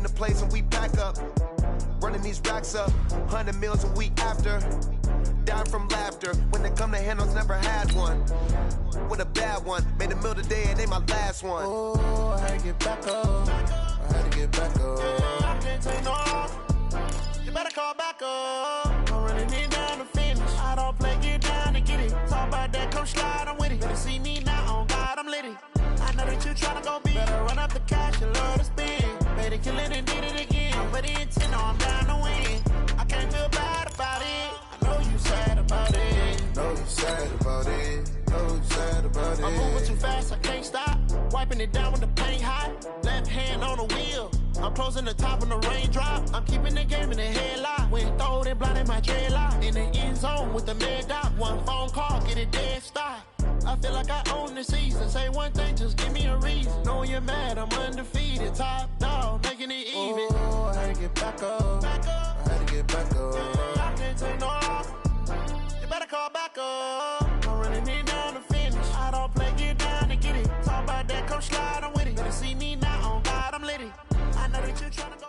in the place and we pack up. Running these racks up, 100 meals a week after. Dying from laughter, when they come to handles, never had one. With a bad one, made a meal today and they my last one. Oh, I had to get back up, I had to get back up. I can't take no off, you better call back up. I'm running it down to finish, I don't play, get down to get it. Talk about that, come slide, I'm with it. Better see me now, on God, I'm litty. I know that you tryna go big, better run up the cash, you love to spend. Better kill it and did it again, but intent, no, I'm down to win. I can't feel bad about it, I know you sad about it. Know you sad about it, know you sad about it. I'm moving too fast, I can't stop. Wiping it down with the paint hot. Left hand on the wheel. I'm closing the top when the raindrop. I'm keeping the game in the headlock. When throwed and blinded my dreadlock. In the end zone with the mad dot. One phone call, get it dead stop. I feel like I own the season. Say one thing, just give me a reason. Knowing you're mad, I'm undefeated. Top dog, making it even. Oh, I had to get back up. I had to get back up. I can't take no off. You better call back up. I'm running it down to finish. I don't play, get down to get it. Talk about that, come slide, I'm with it. Better see me now, on God, I'm litty. I know that you're trying to go.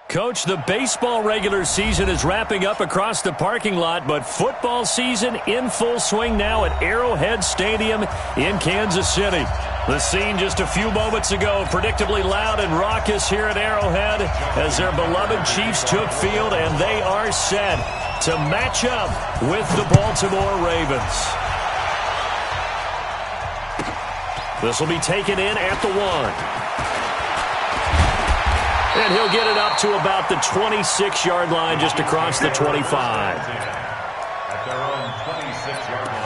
Coach, the baseball regular season is wrapping up across the parking lot, but football season in full swing now at Arrowhead Stadium in Kansas City. The scene just a few moments ago, predictably loud and raucous here at Arrowhead as their beloved Chiefs took field, and they are set to match up with the Baltimore Ravens. This will be taken in at the 1. And he'll get it up to about the 26-yard line, just across the 25. At their own 26-yard line.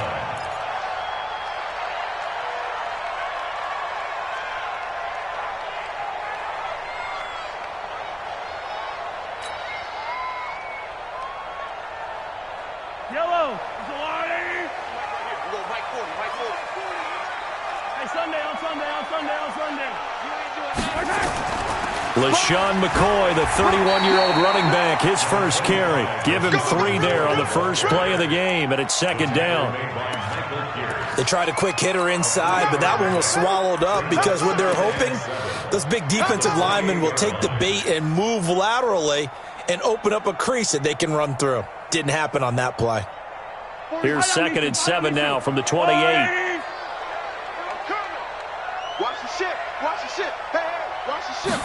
Yellow, it's a line. Go right 40, right 40. Hey, Sunday. You ain't doing that. LaShawn McCoy, the 31-year-old running back, his first carry. Give him 3 there on the first play of the game, and it's second down. They tried a quick hitter inside, but that one was swallowed up because what they're hoping, those big defensive linemen will take the bait and move laterally and open up a crease that they can run through. Didn't happen on that play. Here's 2nd and 7 now from the 28. Watch the ship, watch the ship. Hey, watch the ship.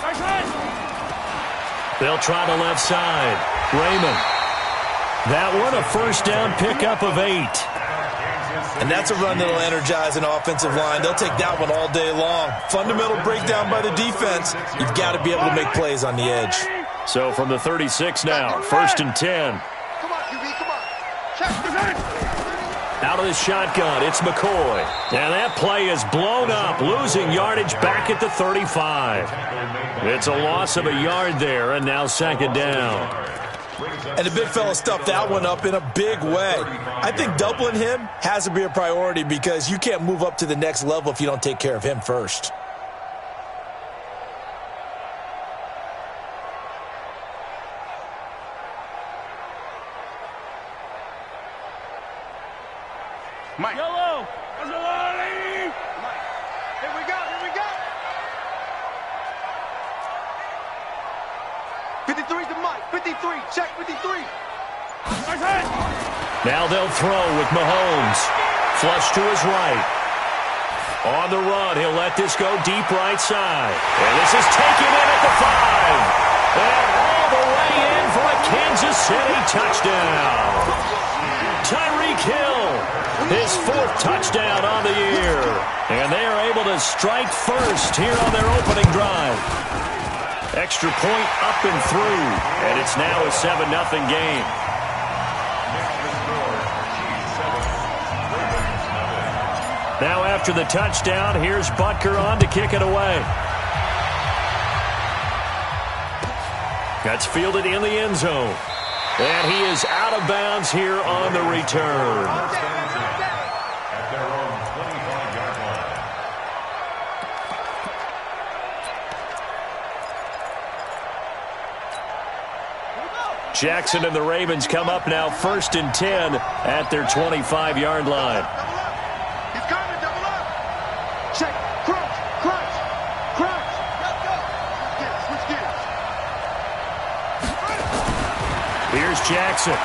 They'll try the left side. Raymond. That one a first down pickup of 8. And that's a run that'll energize an offensive line. They'll take that one all day long. Fundamental breakdown by the defense. You've got to be able to make plays on the edge. So from the 36 now, 1st and 10. Come on, QB, come on. Check. Out of the shotgun, it's McCoy. And that play is blown up, losing yardage back at the 35. It's a loss of a yard there, and now 2nd down. And the big fella stuffed that one up in a big way. I think doubling him has to be a priority because you can't move up to the next level if you don't take care of him first. Mike. Yellow. That's a line. Mike. Here we go. 53's the Mike. 53. Check 53. Now they'll throw with Mahomes. Flush to his right. On the run, he'll let this go deep right side. And this is taken in at the 5. And all the way in for a Kansas City touchdown. Tyreek Hill, his 4th touchdown on the year. And they are able to strike first here on their opening drive. Extra point up and through. And it's now a 7-0 game. Now after the touchdown, here's Butker on to kick it away. That's fielded in the end zone. And he is out of bounds here on the return. At their own 25-yard line. Jackson and the Ravens come up now 1st and 10 at their 25-yard line. He's coming, double up. Check, crunch, crunch, crunch. Here's Jackson.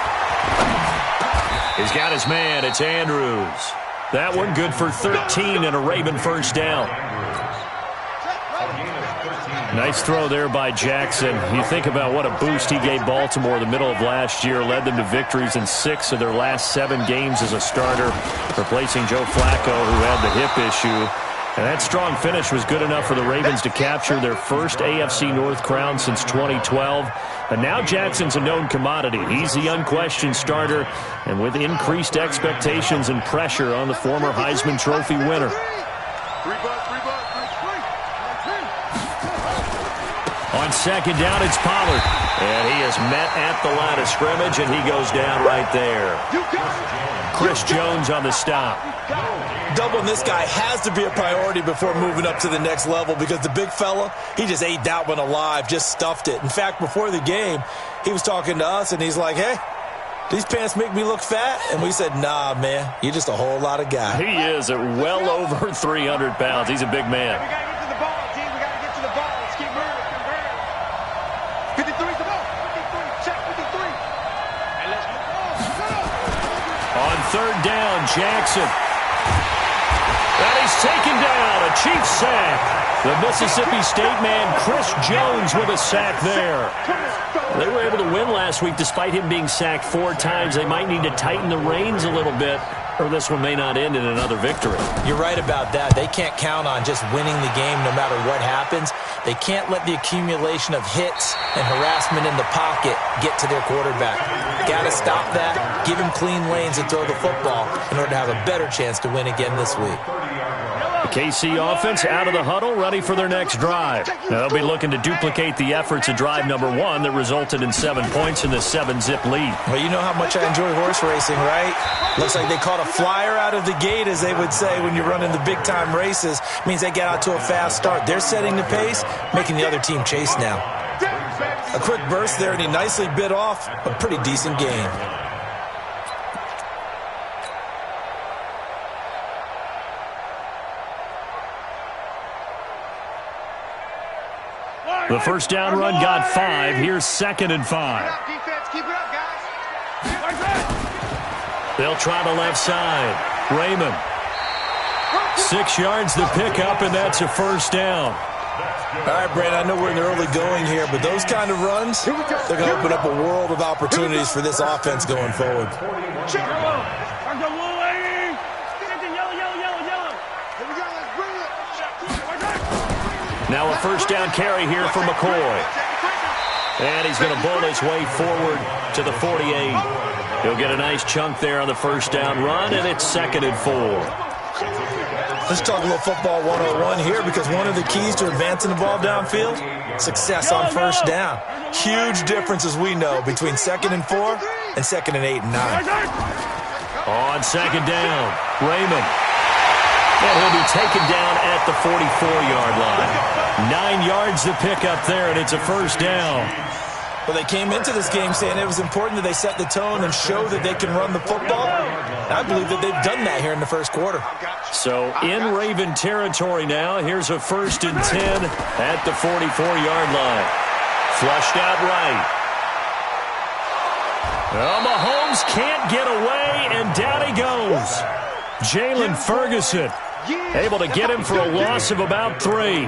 He's got his man. It's Andrews. That one good for 13 and a Raven first down. Nice throw there by Jackson. You think about what a boost he gave Baltimore in the middle of last year, led them to victories in 6 of their last 7 games as a starter, replacing Joe Flacco, who had the hip issue. And that strong finish was good enough for the Ravens to capture their first AFC North crown since 2012. And now Jackson's a known commodity. He's the unquestioned starter, and with increased expectations and pressure on the former Heisman Trophy winner. On second down, it's Pollard. And he is met at the line of scrimmage, and he goes down right there. Chris Jones on the stop. Doubling this guy has to be a priority before moving up to the next level, because the big fella, he just ate that one alive, just stuffed it. In fact, before the game, he was talking to us, and he's like, hey, these pants make me look fat? And we said, nah, man, you're just a whole lot of guy. He is at well over 300 pounds. He's a big man. We got to get to the ball, team. We got to get to the ball. Let's keep moving. 53 to go. 53. Check 53. And let's go. On third down, Jackson. And he's taken down. A Chiefs sack. The Mississippi State man, Chris Jones, with a sack there. They were able to win last week despite him being sacked 4 times. They might need to tighten the reins a little bit, or this one may not end in another victory. You're right about that. They can't count on just winning the game no matter what happens. They can't let the accumulation of hits and harassment in the pocket get to their quarterback. Got to stop that, give him clean lanes and throw the football in order to have a better chance to win again this week. The KC offense out of the huddle, ready for their next drive. Now, they'll be looking to duplicate the efforts of drive number 1 that resulted in 7 points in the 7-zip lead. Well, you know how much I enjoy horse racing, right? Looks like they caught a flyer out of the gate, as they would say when you're running the big-time races. Means they get out to a fast start. They're setting the pace, making the other team chase now. A quick burst there, and he nicely bit off a pretty decent gain. The first down run got 5. Here's 2nd and 5. Defense, keep it up, guys. They'll try the left side. Raymond. 6 yards the pickup, and that's a first down. All right, Brandon, I know we're in the early going here, but those kind of runs, they're going to open up a world of opportunities for this offense going forward. Now a first down carry here for McCoy. And he's going to bull his way forward to the 48. He'll get a nice chunk there on the first down run, and it's 2nd and 4. Let's talk a little football 101 here, because one of the keys to advancing the ball downfield, success on first down. Huge difference, as we know, between 2nd and 4 and 2nd and 8 and 9. On second down, Raymond. And he'll be taken down at the 44-yard line. 9 yards to pick up there, and it's a first down. Well, they came into this game saying it was important that they set the tone and show that they can run the football. I believe that they've done that here in the first quarter. So in Raven territory now, here's a 1st and 10 at the 44-yard line. Flushed out right. Well, Mahomes can't get away, and down he goes. Jalen Ferguson able to get him for a loss of about 3.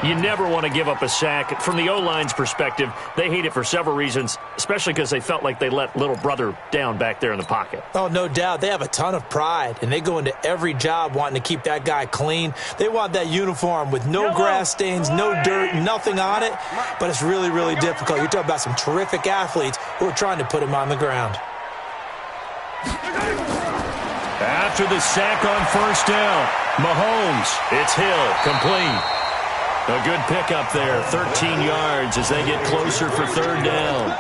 You never want to give up a sack. From the O-line's perspective, they hate it for several reasons, especially because they felt like they let little brother down back there in the pocket. Oh, no doubt. They have a ton of pride, and they go into every job wanting to keep that guy clean. They want that uniform with no grass stains, no dirt, nothing on it, but it's really, really difficult. You're talking about some terrific athletes who are trying to put him on the ground. After the sack on first down, Mahomes, it's Hill, complete. A good pickup there, 13 yards as they get closer for 3rd down.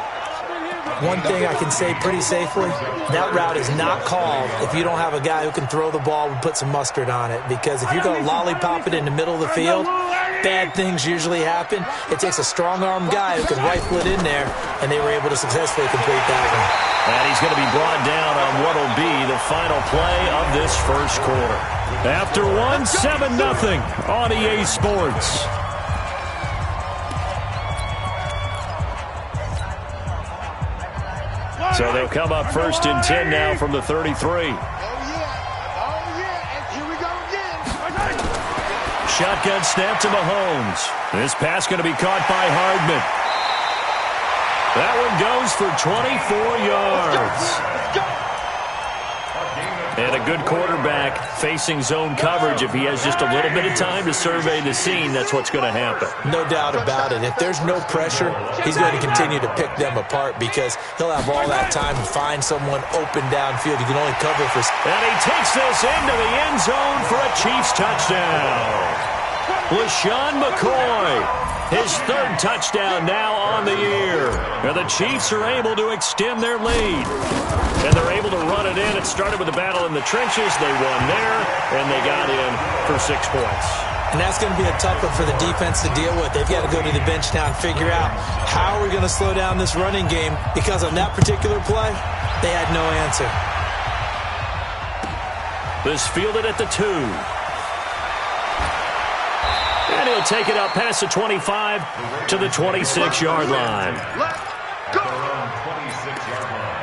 One thing I can say pretty safely, that route is not called if you don't have a guy who can throw the ball and put some mustard on it. Because if you're going to lollipop it in the middle of the field, bad things usually happen. It takes a strong-arm guy who can rifle it in there, and they were able to successfully complete that one. And he's going to be brought down on what will be the final play of this first quarter. After 7-0 on EA Sports. So they'll come up 1st and 10 now from the 33. Shotgun snap to Mahomes. This pass going to be caught by Hardman. That one goes for 24 yards. And a good quarterback facing zone coverage. If he has just a little bit of time to survey the scene, that's what's going to happen. No doubt about it. If there's no pressure, he's going to continue to pick them apart because he'll have all that time to find someone open downfield. He can only cover for... And he takes this into the end zone for a Chiefs touchdown. LaShawn McCoy, his 3rd touchdown now on the year. And the Chiefs are able to extend their lead. And they're able to run it in. It started with a battle in the trenches. They won there, and they got in for 6 points. And that's going to be a tough one for the defense to deal with. They've got to go to the bench now and figure out how are we going to slow down this running game, because on that particular play, they had no answer. This fielded at the 2. And he'll take it up past the 25 to the 26-yard line. At their own 26-yard line.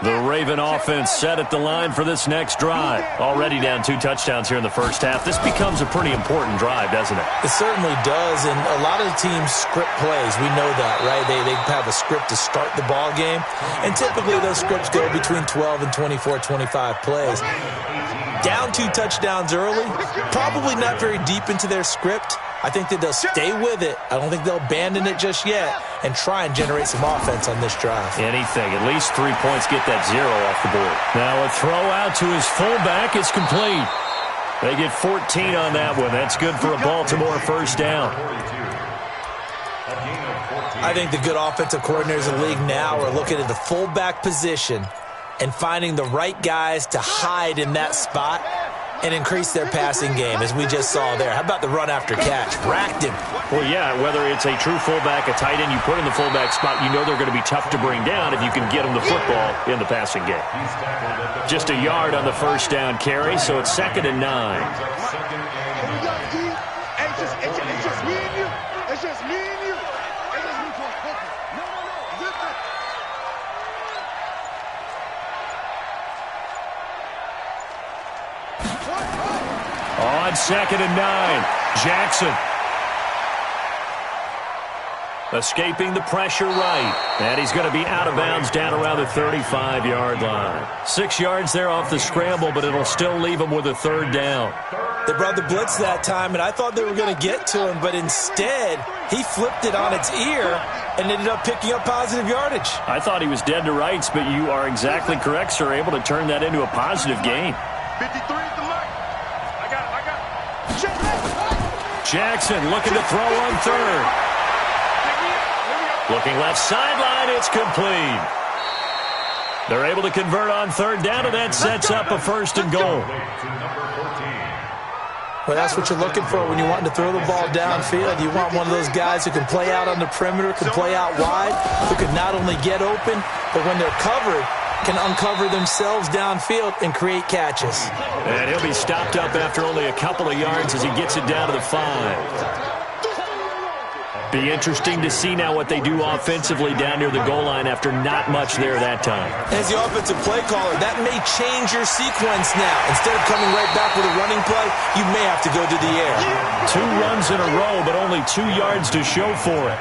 The Raven offense set at the line for this next drive. Already down 2 touchdowns here in the first half. This becomes a pretty important drive, doesn't it? It certainly does, and a lot of the teams script plays. We know that, right? They have a script to start the ball game, and typically those scripts go between 12 and 24, 25 plays. Down 2 touchdowns early, probably not very deep into their script. I think that they'll stay with it. I don't think they'll abandon it just yet and try and generate some offense on this drive. Anything. At least 3 points, get that 0 off the board. Now a throw out to his fullback is complete. They get 14 on that one. That's good for a Baltimore first down. I think the good offensive coordinators in the league now are looking at the fullback position and finding the right guys to hide in that spot and increase their passing game, as we just saw there. How about the run after catch? Racked him. Well, yeah, whether it's a true fullback, a tight end you put in the fullback spot, you know they're going to be tough to bring down if you can get them the football in the passing game. Just a yard on the first down carry, so it's 2nd and 9. It's just me and you. On 2nd and 9, Jackson. Escaping the pressure right. And he's going to be out of bounds down around the 35-yard line. 6 yards there off the scramble, but it'll still leave him with a 3rd down. They brought the blitz that time, and I thought they were going to get to him, but instead he flipped it on its ear and ended up picking up positive yardage. I thought he was dead to rights, but you are exactly correct, sir, able to turn that into a positive gain. 53 at the mark. I got it. Jackson looking to throw on 3rd. Looking left sideline, it's complete. They're able to convert on 3rd down, and that sets up a 1st and goal. Well, that's what you're looking for when you want to throw the ball downfield. You want one of those guys who can play out on the perimeter, can play out wide, who can not only get open, but when they're covered, can uncover themselves downfield and create catches. And he'll be stopped up after only a couple of yards as he gets it down to the 5. Be interesting to see now what they do offensively down near the goal line after not much there that time. As the offensive play caller, that may change your sequence now. Instead of coming right back with a running play, you may have to go to the air. 2 runs in a row, but only 2 yards to show for it.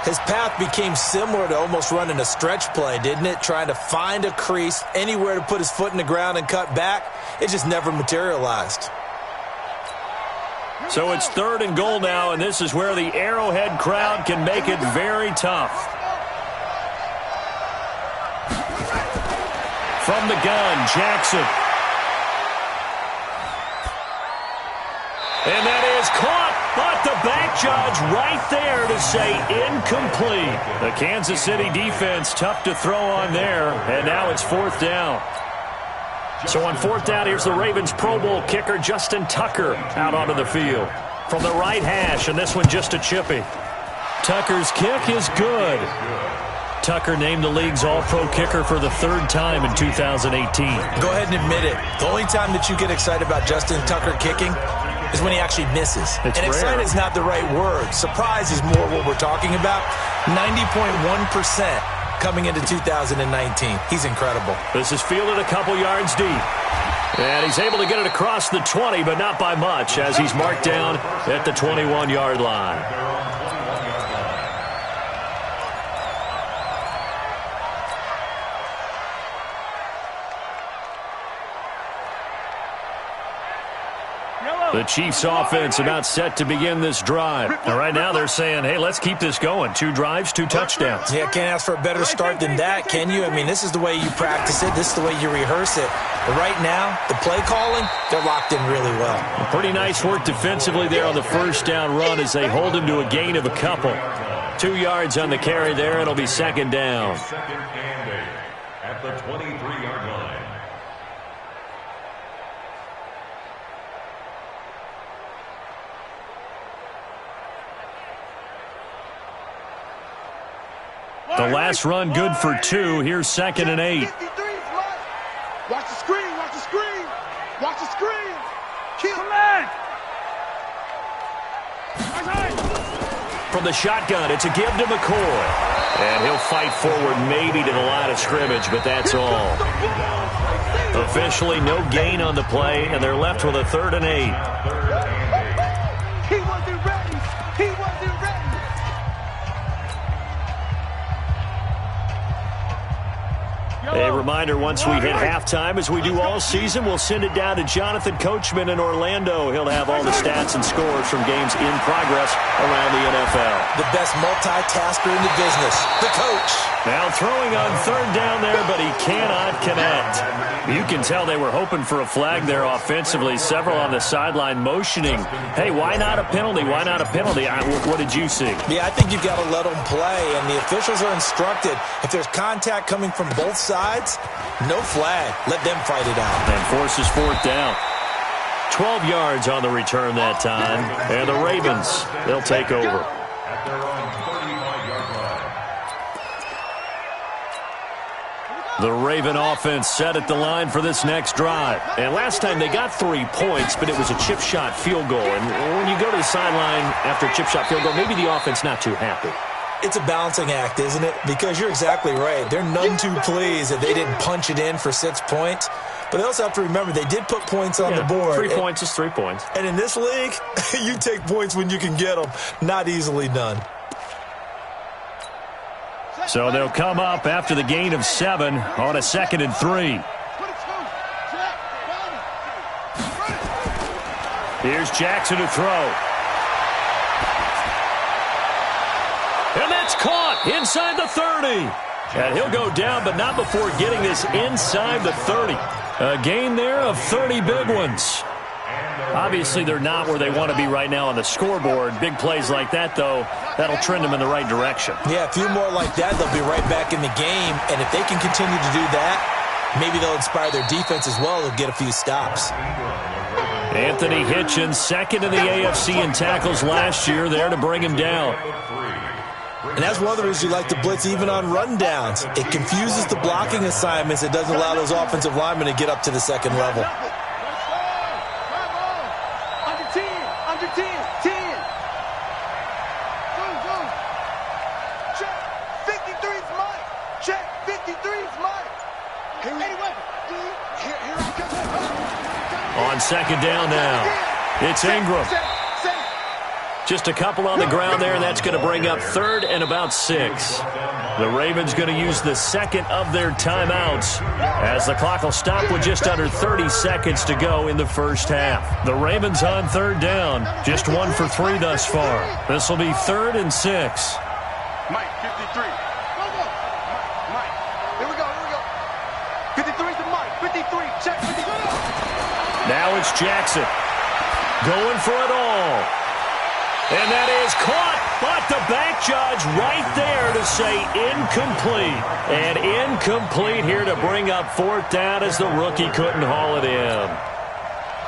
His path became similar to almost running a stretch play, didn't it? Trying to find a crease, anywhere to put his foot in the ground and cut back. It just never materialized. So it's 3rd and goal now, and this is where the Arrowhead crowd can make it very tough. From the gun, Jackson. And that is caught, but the back judge right there to say incomplete. The Kansas City defense tough to throw on there, and now it's 4th down. So on 4th down, here's the Ravens Pro Bowl kicker Justin Tucker out onto the field. From the right hash, and this one just a chippy. Tucker's kick is good. Tucker named the league's All-Pro kicker for the 3rd time in 2018. Go ahead and admit it. The only time that you get excited about Justin Tucker kicking is when he actually misses. It's and excited is not the right word. Surprise is more what we're talking about. 90.1% coming into 2019. He's incredible. This is fielded a couple yards deep. And he's able to get it across the 20, but not by much, as he's marked down at the 21-yard line. The Chiefs offense about set to begin this drive. And right now they're saying, hey, let's keep this going. 2 drives, 2 touchdowns. Yeah, can't ask for a better start than that, can you? I mean, this is the way you practice it. This is the way you rehearse it. But right now, the play calling, they're locked in really well. Pretty nice work defensively there on the first down run as they hold him to a gain of a couple. 2 yards on the carry there. It'll be second down. Second and 8 at the 23-yard line. The last run good for 2. Here's second and 8. Watch the screen. Watch the screen. Watch the screen. Come on. From the shotgun, it's a give to McCoy. And he'll fight forward maybe to the line of scrimmage, but that's all. Officially no gain on the play, and they're left with a 3rd and 8. He wasn't ready. He wasn't ready. A reminder, once we hit halftime, as we do all season, we'll send it down to Jonathan Coachman in Orlando. He'll have all the stats and scores from games in progress around the NFL. The best multitasker in the business, the coach. Now throwing on 3rd down there, but he cannot connect. You can tell they were hoping for a flag there offensively. Several on the sideline motioning, hey, why not a penalty? Why not a penalty? What did you see? Yeah, I think you've got to let them play, and the officials are instructed, if there's contact coming from both sides, no flag. Let them fight it out. And forces 4th down. 12 yards on the return that time. And the Ravens, they'll take over. At their own 35-yard line. The Raven offense set at the line for this next drive. And last time they got 3 points, but it was a chip shot field goal. And when you go to the sideline after a chip shot field goal, maybe the offense not too happy. It's a balancing act, isn't it? Because you're exactly right. They're none too pleased that they didn't punch it in for 6 points. But they also have to remember they did put points on the board. 3 points is 3 points. And in this league, you take points when you can get them. Not easily done. So they'll come up after the gain of 7 on a 2nd and 3. Here's Jackson to throw. And that's caught inside the 30. And he'll go down, but not before getting this inside the 30. A gain there of 30 big ones. Obviously, they're not where they want to be right now on the scoreboard. Big plays like that, though, that'll trend them in the right direction. Yeah, a few more like that, they'll be right back in the game. And if they can continue to do that, maybe they'll inspire their defense as well. They'll get a few stops. Anthony Hitchens, 2nd in the AFC in tackles last year, there to bring him down. And that's one of the reasons you like to blitz even on rundowns. It confuses the blocking assignments. It doesn't allow those offensive linemen to get up to the second level. Under 10. Under 10. 10. Go. Check. 53's Mike. Check. 53's Mike. Here I come. On 2nd down now, it's Ingram. Just a couple on the ground there, and that's going to bring up 3rd and about 6. The Ravens going to use the 2nd of their timeouts as the clock will stop with just under 30 seconds to go in the first half. The Ravens on 3rd down, just 1 for 3 thus far. This will be 3rd and 6. Mike, 53. Mike, here we go. 53's to Mike. 53, check 53. Now it's Jackson going for it all. And that is caught, but the back judge right there to say incomplete. And incomplete here to bring up 4th down as the rookie couldn't haul it in.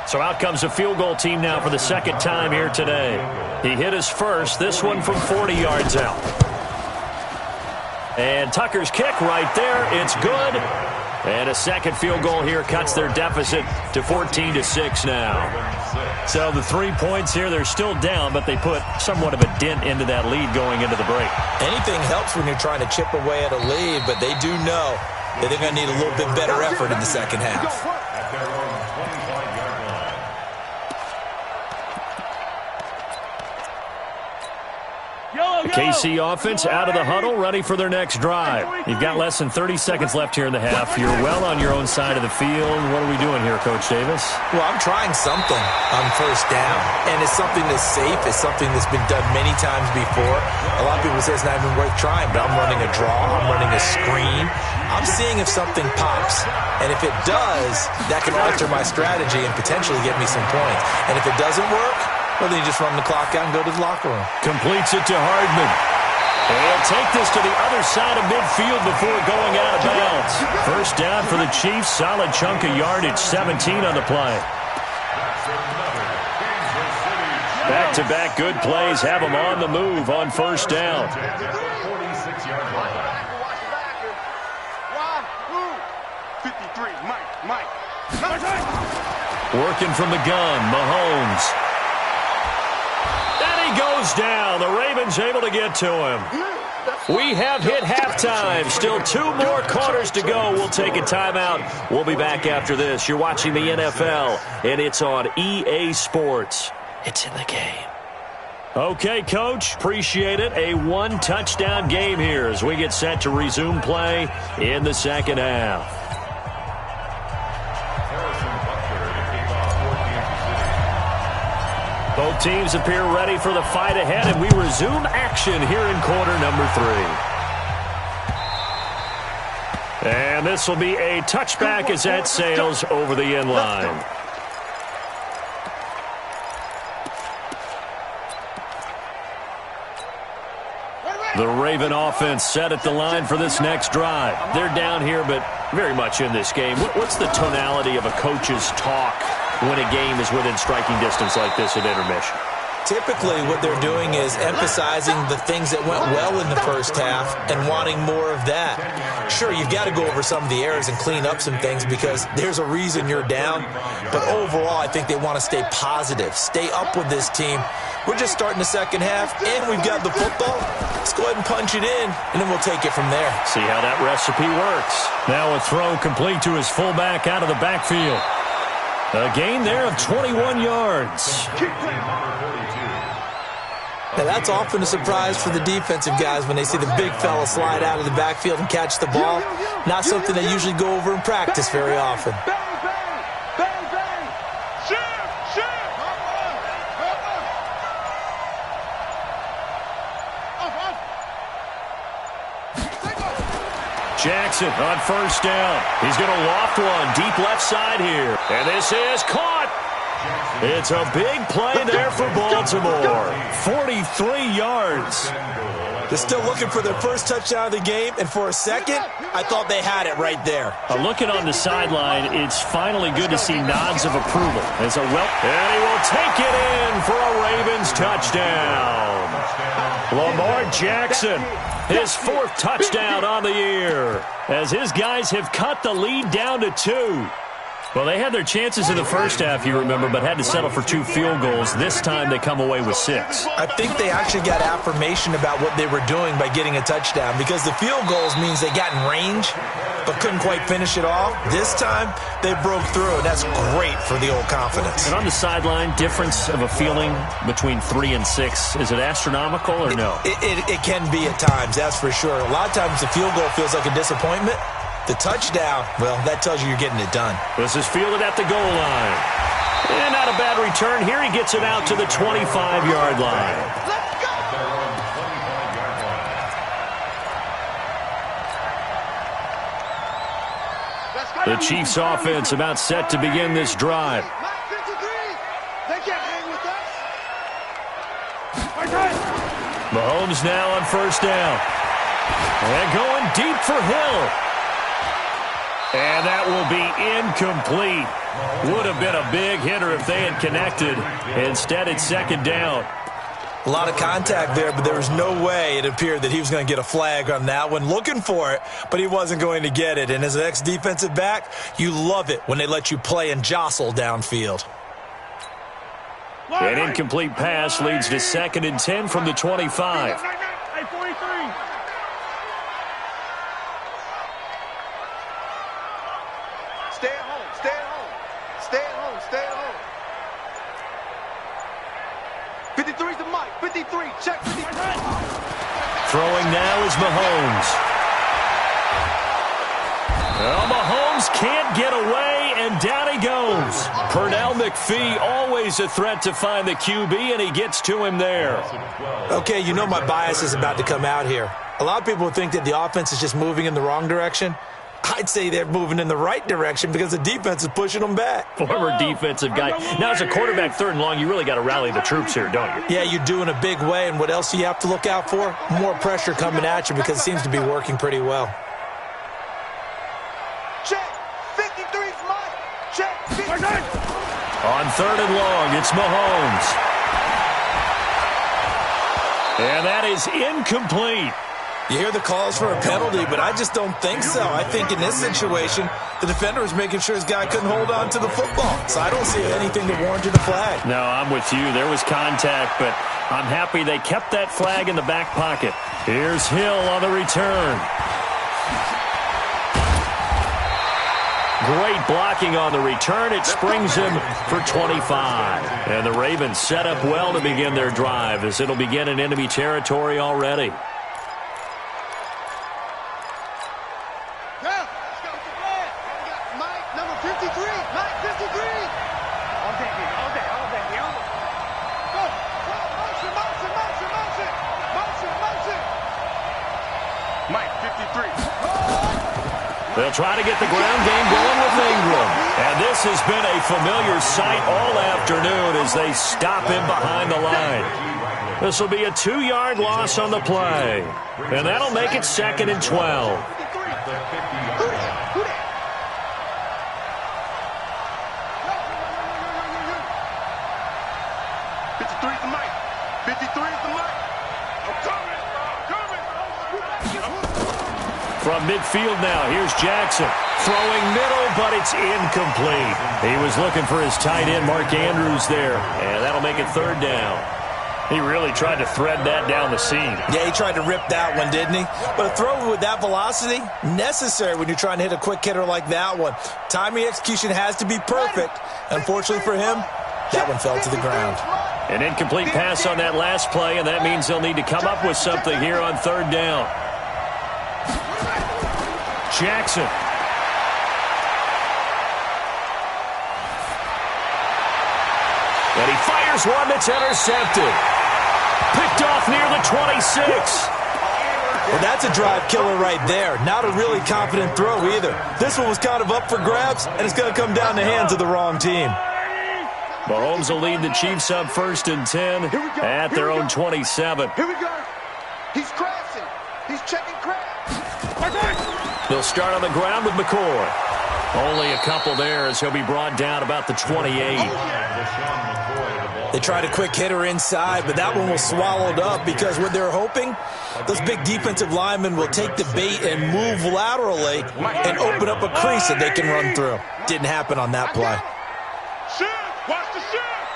So out comes a field goal team now for the 2nd time here today. He hit his first, this one from 40 yards out. And Tucker's kick right there, it's good. And a second field goal here cuts their deficit to 14-6 now. So the 3 points here, they're still down, but they put somewhat of a dent into that lead going into the break. Anything helps when you're trying to chip away at a lead, but they do know that they're going to need a little bit better effort in the second half. At their own 25-yard line. The KC offense out of the huddle, ready for their next drive. You've got less than 30 seconds left here in the half. You're well on your own side of the field. What are we doing here, Coach Davis? Well, I'm trying something on first down, and it's something that's safe. It's something that's been done many times before. A lot of people say it's not even worth trying, but I'm running a draw. I'm running a screen. I'm seeing if something pops, and if it does, that can alter my strategy and potentially get me some points. And if it doesn't work, well, then you just run the clock out and go to the locker room. Completes it to Hardman. And he'll take this to the other side of midfield before going out of bounds. First down for the Chiefs. Solid chunk of yardage, 17 on the play. Back-to-back good plays have them on the move on first down. 46-yard line. 53, Mike. Working from the gun, Mahomes. And he goes down. The Ravens able to get to him. We have hit halftime. Still 2 more quarters to go. We'll take a timeout. We'll be back after this. You're watching the NFL, and it's on EA Sports. It's in the game. Okay, Coach, appreciate it. A 1-touchdown game here as we get set to resume play in the second half. Both teams appear ready for the fight ahead, and we resume action here in quarter number 3. And this will be a touchback as that sails over the end line. The Raven offense set at the line for this next drive. They're down here, but very much in this game. What's the tonality of a coach's talk when a game is within striking distance like this at intermission? Typically, what they're doing is emphasizing the things that went well in the first half and wanting more of that. Sure, you've got to go over some of the errors and clean up some things because there's a reason you're down. But overall, I think they want to stay positive, stay up with this team. We're just starting the second half, and we've got the football. Let's go ahead and punch it in, and then we'll take it from there. See how that recipe works. Now a throw complete to his fullback out of the backfield. A gain there of 21 yards. Now, that's often a surprise for the defensive guys when they see the big fella slide out of the backfield and catch the ball. Not something they usually go over in practice very often. Jackson on first down. He's going to loft one deep left side here. And this is caught. It's a big play there for Baltimore. 43 yards. They're still looking for their first touchdown of the game, and for a second, I thought they had it right there. Looking on the sideline, it's finally good to see nods of approval. And he will take it in for a Ravens touchdown. Lamar Jackson, his 4th touchdown on the year, as his guys have cut the lead down to 2. Well, they had their chances in the first half, you remember, but had to settle for 2 field goals. This time they come away with 6. I think they actually got affirmation about what they were doing by getting a touchdown because the field goals means they got in range but couldn't quite finish it off. This time they broke through, and that's great for the old confidence. And on the sideline, difference of a feeling between 3 and 6, is it astronomical or no? It can be at times, that's for sure. A lot of times the field goal feels like a disappointment. The touchdown, well, that tells you you're getting it done. This is fielded at the goal line. And not a bad return here. He gets it out to the 25-yard line. Let's go! The Chiefs offense about set to begin this drive. They can't hang with us. Mahomes now on first down. And going deep for Hill. And that will be incomplete. Would have been a big hitter if they had connected. Instead, it's second down. A lot of contact there, but there was no way it appeared that he was going to get a flag on that one. Looking for it, but he wasn't going to get it. And as an ex-defensive back, you love it when they let you play and jostle downfield. An incomplete pass leads to 2nd and 10 from the 25. Stay at home, stay at home. Stay at home, stay at home. 53 is the mic, 53, check 53. Throwing now is Mahomes. Well, Mahomes can't get away, and down he goes. Pernell McPhee, always a threat to find the QB, and he gets to him there. Okay, you know my bias is about to come out here. A lot of people think that the offense is just moving in the wrong direction. I'd say they're moving in the right direction because the defense is pushing them back. Former defensive guy. Now, as a quarterback, 3rd and long, you really got to rally the troops here, don't you? Yeah, you do in a big way, and what else do you have to look out for? More pressure coming at you because it seems to be working pretty well. Check, 53's mic, check 53. On 3rd and long, it's Mahomes. And that is incomplete. You hear the calls for a penalty, but I just don't think so. I think in this situation, the defender was making sure his guy couldn't hold on to the football. So I don't see anything that warranted a flag. No, I'm with you. There was contact, but I'm happy they kept that flag in the back pocket. Here's Hill on the return. Great blocking on the return. It springs him for 25. And the Ravens set up well to begin their drive as it'll begin in enemy territory already. They'll try to get the ground game going with Ingram. And this has been a familiar sight all afternoon as they stop him behind the line. This will be a 2-yard loss on the play. And that'll make it 2nd and 12. From midfield now, here's Jackson. Throwing middle, but it's incomplete. He was looking for his tight end, Mark Andrews, there. And that'll make it 3rd down. He really tried to thread that down the seam. Yeah, he tried to rip that one, didn't he? But a throw with that velocity, necessary when you're trying to hit a quick hitter like that one. Timing execution has to be perfect. Unfortunately for him, that one fell to the ground. An incomplete pass on that last play, and that means they'll need to come up with something here on 3rd down. Jackson. And he fires one that's intercepted. Picked off near the 26. Well, that's a drive killer right there. Not a really confident throw either. This one was kind of up for grabs, and it's going to come down the hands of the wrong team. Mahomes will lead the Chiefs up 1st and 10 at their own 27. Here we go. He's crashing. He's checking crash. They'll start on the ground with McCoy. Only a couple there as he'll be brought down about the 28. They tried a quick hitter inside, but that one was swallowed up because what they're hoping, those big defensive linemen will take the bait and move laterally and open up a crease that they can run through. Didn't happen on that play. Watch the shot.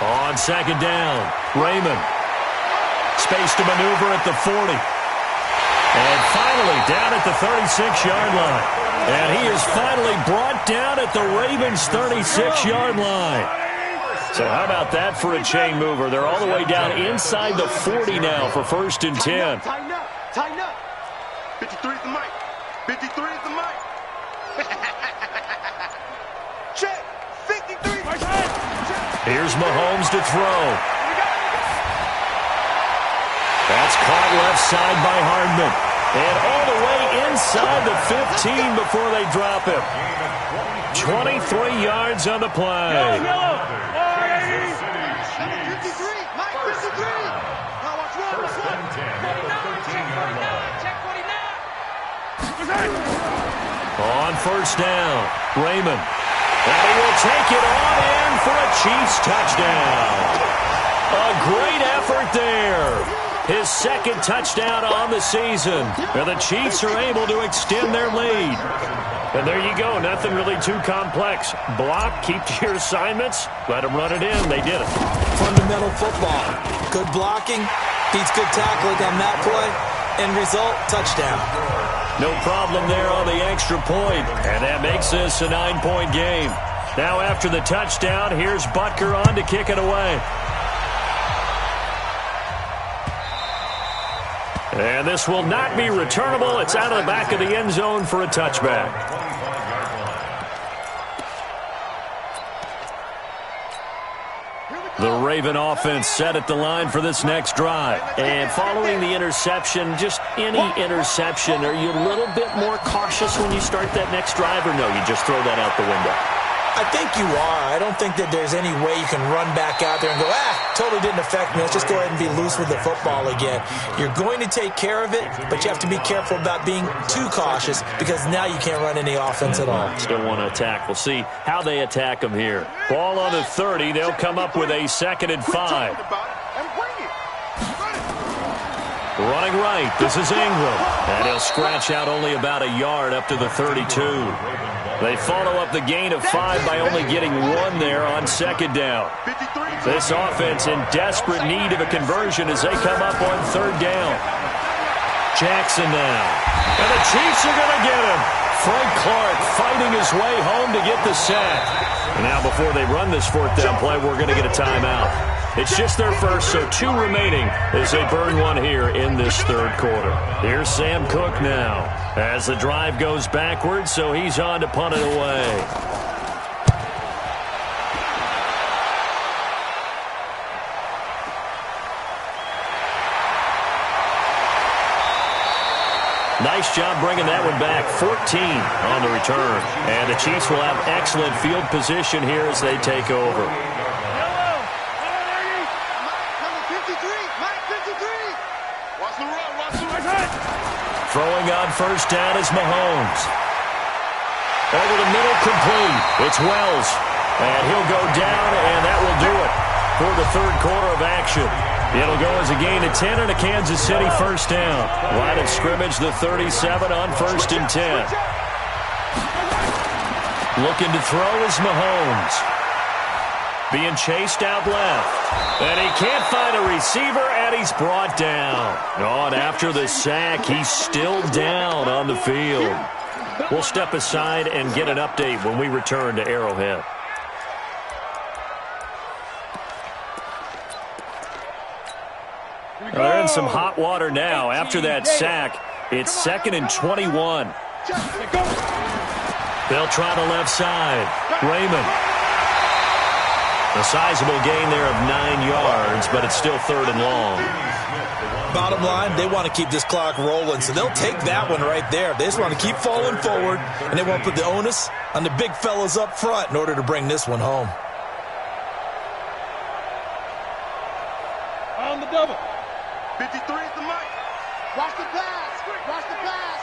On 2nd down, Raymond. Space to maneuver at the 40. And finally down at the 36-yard line. And he is finally brought down at the Ravens' 36-yard line. So how about that for a chain mover? They're all the way down inside the 40 now for 1st and 10. Tighten up. Tighten up. 53 is the mic. 53 is the mic. Check. 53. Here's Mahomes to throw. That's caught left side by Hardman. And all the way inside the 15 before they drop him. 23 yards on the play. On 1st down, Raymond. And he will take it on in for a Chiefs touchdown. A great effort there. His second touchdown on the season. And the Chiefs are able to extend their lead. And there you go. Nothing really too complex. Block, keep to your assignments, let them run it in. They did it. Fundamental football. Good blocking, beats good tackling on that play. End result, touchdown. No problem there on the extra point. And that makes this a 9-point game. Now after the touchdown, here's Butker on to kick it away. And this will not be returnable. It's out of the back of the end zone for a touchback. The Raven offense set at the line for this next drive. And following the interception, just any interception, are you a little bit more cautious when you start that next drive, or no, you just throw that out the window? I think you are. I don't think that there's any way you can run back out there and go, totally didn't affect me. Let's just go ahead and be loose with the football again. You're going to take care of it, but you have to be careful about being too cautious because now you can't run any offense at all. Still want to attack. We'll see how they attack them here. Ball on the 30. They'll come up with a 2nd and 5. Running right. This is Ingram. And he'll scratch out only about a yard up to the 32. They follow up the gain of 5 by only getting 1 there on 2nd down. This offense in desperate need of a conversion as they come up on 3rd down. Jackson now. And the Chiefs are going to get him. Frank Clark fighting his way home to get the sack. And now before they run this 4th down play, we're going to get a timeout. It's just their first, so 2 remaining as they burn 1 here in this 3rd quarter. Here's Sam Cook now as the drive goes backwards, so he's on to punt it away. Nice job bringing that one back. 14 on the return. And the Chiefs will have excellent field position here as they take over. Throwing on 1st down is Mahomes. Over the middle, complete. It's Wells. And he'll go down, and that will do it for the 3rd quarter of action. It'll go as a gain of 10 and a Kansas City 1st down. Line of scrimmage, the 37 on 1st and 10. Looking to throw is Mahomes. Being chased out left. And he can't find a receiver, and he's brought down. Oh, and after the sack, he's still down on the field. We'll step aside and get an update when we return to Arrowhead. They're in some hot water now. After that sack, it's 2nd and 21. They'll try the left side. Raymond. A sizable gain there of 9 yards, but it's still 3rd and long. Bottom line, they want to keep this clock rolling, so they'll take that one right there. They just want to keep falling forward, and they want to put the onus on the big fellas up front in order to bring this one home. On the double. 53 is the mic. Watch the pass. Watch the pass.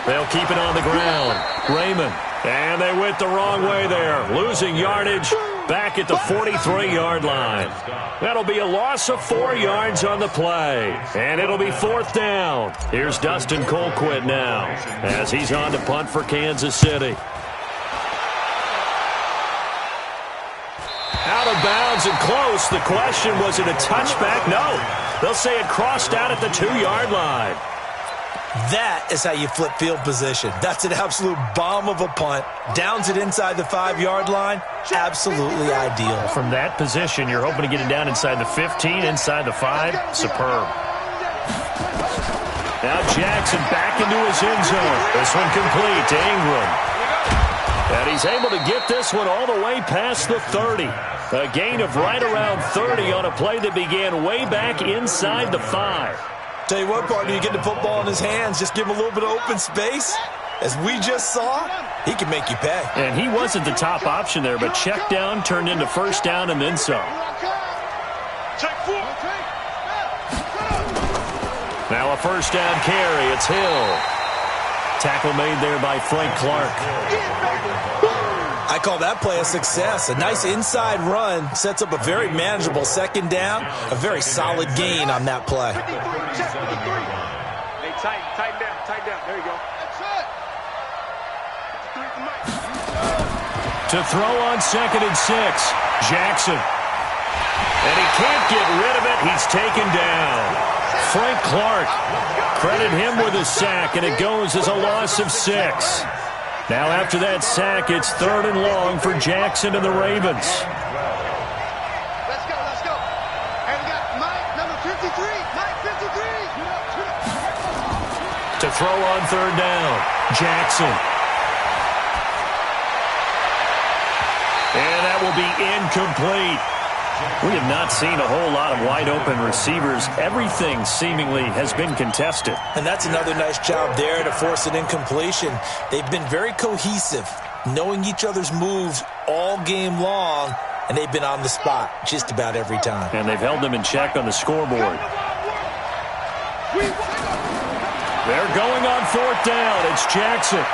They'll keep it on the ground. Raymond. And they went the wrong way there. Losing yardage back at the 43-yard line. That'll be a loss of 4 yards on the play. And it'll be 4th down. Here's Dustin Colquitt now as he's on to punt for Kansas City. Out of bounds and close. The question, was it a touchback? No. They'll say it crossed out at the 2-yard line. That is how you flip field position. That's an absolute bomb of a punt. Downs it inside the 5-yard line. Absolutely ideal. From that position, you're hoping to get it down inside the 15, inside the 5. Superb. Now Jackson back into his end zone. This one complete to Ingram. And he's able to get this one all the way past the 30. A gain of right around 30 on a play that began way back inside the 5. Tell you what, partner, you get the football in his hands, just give him a little bit of open space. As we just saw, he can make you pay. And he wasn't the top option there, but check down turned into 1st down and then some. Now a 1st down carry. It's Hill. Tackle made there by Frank Clark. I call that play a success. A nice inside run sets up a very manageable second down, a very solid gain on that play. 53, check 53. Hey, tighten down. There you go. That's it. 53 to Mike. To throw on 2nd and 6, Jackson. And he can't get rid of it. He's taken down. Frank Clark. Credit him with a sack, and it goes as a loss of 6. Now after that sack, it's 3rd and long for Jackson and the Ravens. Let's go. And we got Mike, number 53. Mike, 53. To throw on 3rd down, Jackson. And that will be incomplete. We have not seen a whole lot of wide-open receivers. Everything seemingly has been contested. And that's another nice job there to force an incompletion. They've been very cohesive, knowing each other's moves all game long, and they've been on the spot just about every time. And they've held them in check on the scoreboard. They're going on 4th down. It's Jackson.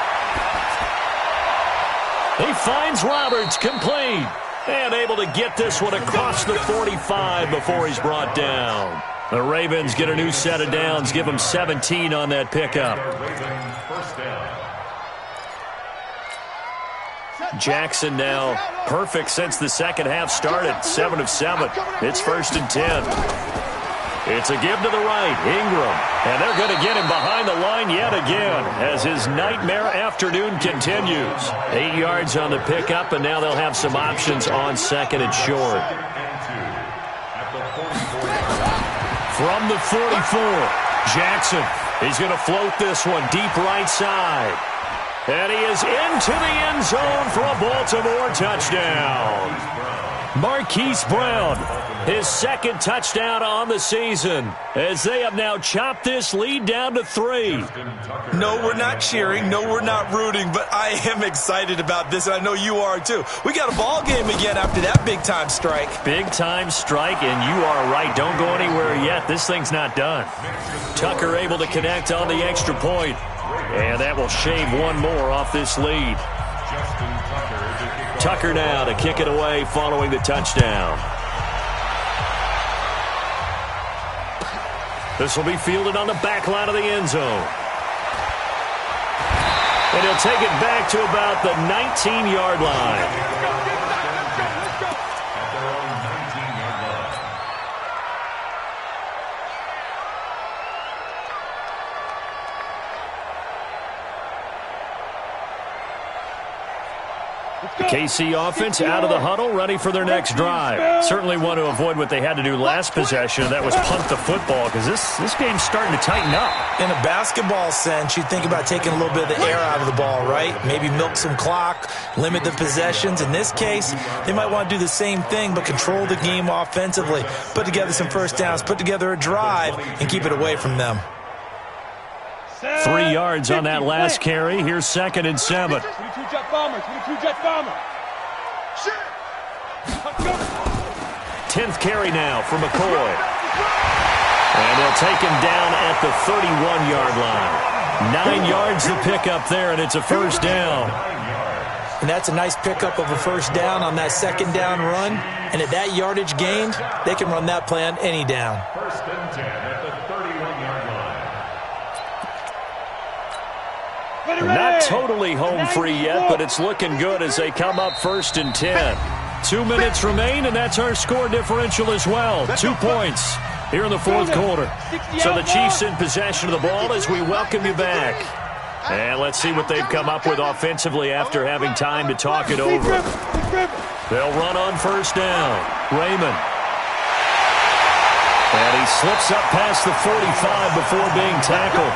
He finds Roberts, complete. And able to get this one across the 45 before he's brought down. The Ravens get a new set of downs, give them 17 on that pickup. Jackson now perfect since the second half started. 7 of 7. It's 1st and 10. It's a give to the right, Ingram. And they're going to get him behind the line yet again as his nightmare afternoon continues. 8 yards on the pickup, and now they'll have some options on 2nd and short. From the 44, Jackson. He's going to float this one deep right side. And he is into the end zone for a Baltimore touchdown. Marquise Brown, his 2nd touchdown on the season, as they have now chopped this lead down to 3. No, we're not cheering. No, we're not rooting, but I am excited about this, and I know you are too. We got a ball game again after that big-time strike. Big-time strike, and you are right. Don't go anywhere yet. This thing's not done. Tucker able to connect on the extra point, and that will shave one more off this lead. Tucker now to kick it away following the touchdown. This will be fielded on the back line of the end zone. And he'll take it back to about the 19-yard line. The KC offense out of the huddle, ready for their next drive. Certainly want to avoid what they had to do last possession, and that was punt the football, because this game's starting to tighten up. In a basketball sense, you think about taking a little bit of the air out of the ball, right? Maybe milk some clock, limit the possessions. In this case, they might want to do the same thing, but control the game offensively. Put together some first downs, put together a drive, and keep it away from them. 3 yards on that last carry. Here's 2nd and 7. 22 jet bomber. 10th carry now for McCoy. And they'll take him down at the 31-yard line. 9 yards to pick up there, and it's a first down. And that's a nice pickup of a first down on that second down run. And at that yardage gained, they can run that play on any down. 1st and 10 at the 31-yard line. Not totally home free yet, but it's looking good as they come up 1st and 10. 2 minutes remain, and that's our score differential as well. 2 points here in the 4th quarter. So the Chiefs in possession of the ball as we welcome you back. And let's see what they've come up with offensively after having time to talk it over. They'll run on 1st down. Raymond. And he slips up past the 45 before being tackled.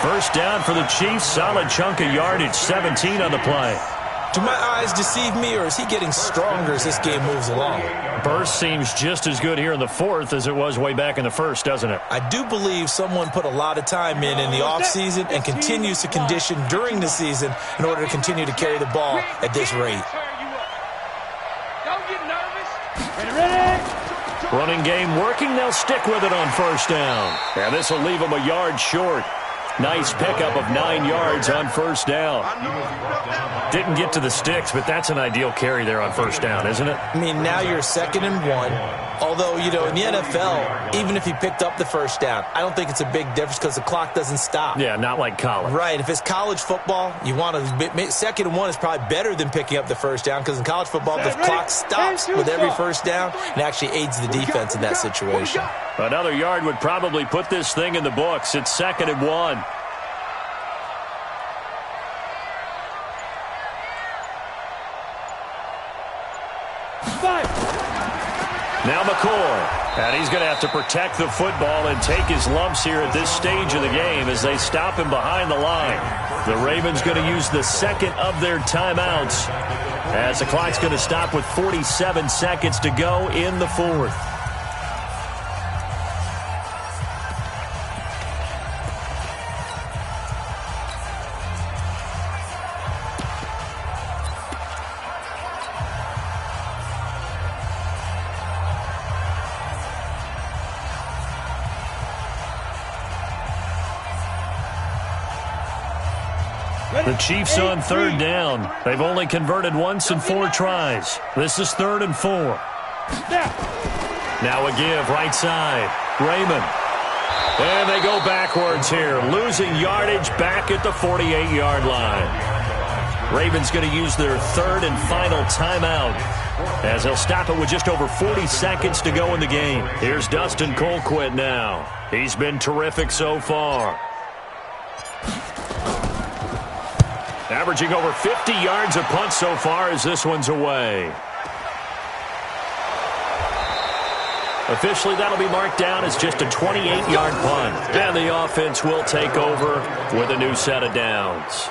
First down for the Chiefs. Solid chunk of yardage. 17 on the play. Do my eyes deceive me, or is he getting stronger as this game moves along? Burst seems just as good here in the 4th as it was way back in the 1st, doesn't it? I do believe someone put a lot of time in the offseason and continues to condition during the season in order to continue to carry the ball at this rate. Don't get nervous. Ready? Running game working. They'll stick with it on 1st down. And this will leave them a yard short. Nice pickup of 9 yards on first down. Didn't get to the sticks, but that's an ideal carry there on first down, isn't it? I mean, now you're 2nd and 1. Although, in the NFL, even if he picked up the first down, I don't think it's a big difference because the clock doesn't stop. Yeah, not like college. Right. If it's college football, you want to 2nd and 1 is probably better than picking up the first down because in college football, the clock stops with every first down and actually aids the defense in that situation. Another yard would probably put this thing in the books. It's 2nd and 1. Now McCoy, and he's going to have to protect the football and take his lumps here at this stage of the game as they stop him behind the line. The Ravens going to use the second of their timeouts as the clock's going to stop with 47 seconds to go in the fourth. The Chiefs on 3rd down. They've only converted once in 4 tries. This is 3rd and 4. Now a give right side. Raymond. And they go backwards here, losing yardage back at the 48-yard line. Ravens going to use their 3rd and final timeout as they'll stop it with just over 40 seconds to go in the game. Here's Dustin Colquitt now. He's been terrific so far. Averaging over 50 yards a punt so far as this one's away. Officially, that'll be marked down as just a 28-yard punt. And the offense will take over with a new set of downs.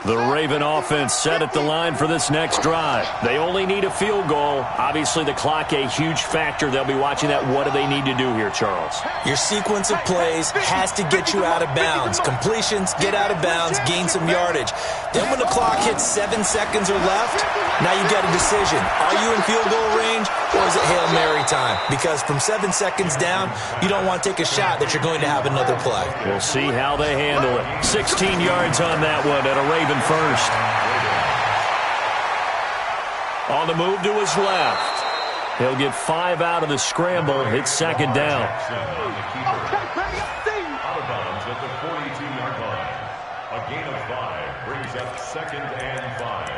The Raven offense set at the line for this next drive. They only need a field goal. Obviously, the clock a huge factor. They'll be watching that. What do they need to do here, Charles? Your sequence of plays has to get you out of bounds. Completions, get out of bounds, gain some yardage. Then when the clock hits 7 seconds or left, now you got a decision. Are you in field goal range or is it Hail Mary time? Because from 7 seconds down, you don't want to take a shot that you're going to have another play. We'll see how they handle it. 16 yards on that one at a Raven first. On the move to his left. He'll get 5 out of the scramble. It's 2nd down. Out of bounds at the 42-yard line. A gain of 5 brings up 2nd and 5.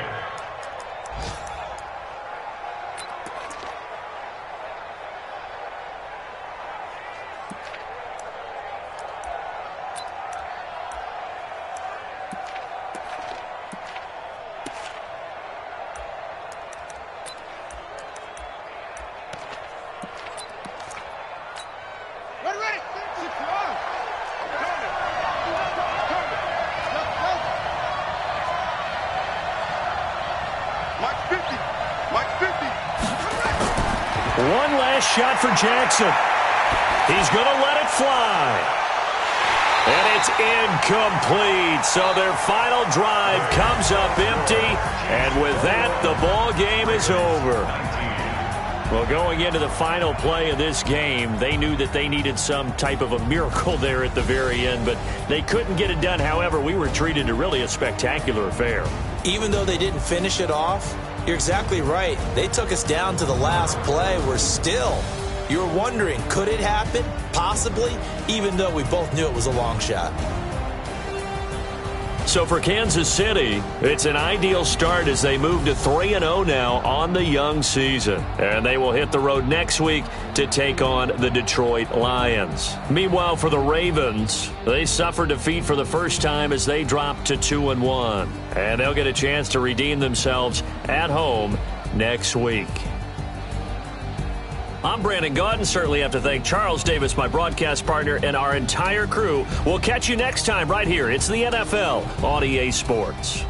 One last shot for Jackson. He's going to let it fly. And it's incomplete. So their final drive comes up empty. And with that, the ball game is over. Well, going into the final play of this game, they knew that they needed some type of a miracle there at the very end, but they couldn't get it done. However, we were treated to really a spectacular affair. Even though they didn't finish it off, you're exactly right. They took us down to the last play. We're still, you're wondering, could it happen? Possibly, even though we both knew it was a long shot. So for Kansas City, it's an ideal start as they move to 3-0 now on the young season. And they will hit the road next week to take on the Detroit Lions. Meanwhile, for the Ravens, they suffered defeat for the first time as they dropped to 2-1. And they'll get a chance to redeem themselves at home next week. I'm Brandon Gaudin. Certainly have to thank Charles Davis, my broadcast partner, and our entire crew. We'll catch you next time right here. It's the NFL on EA Sports.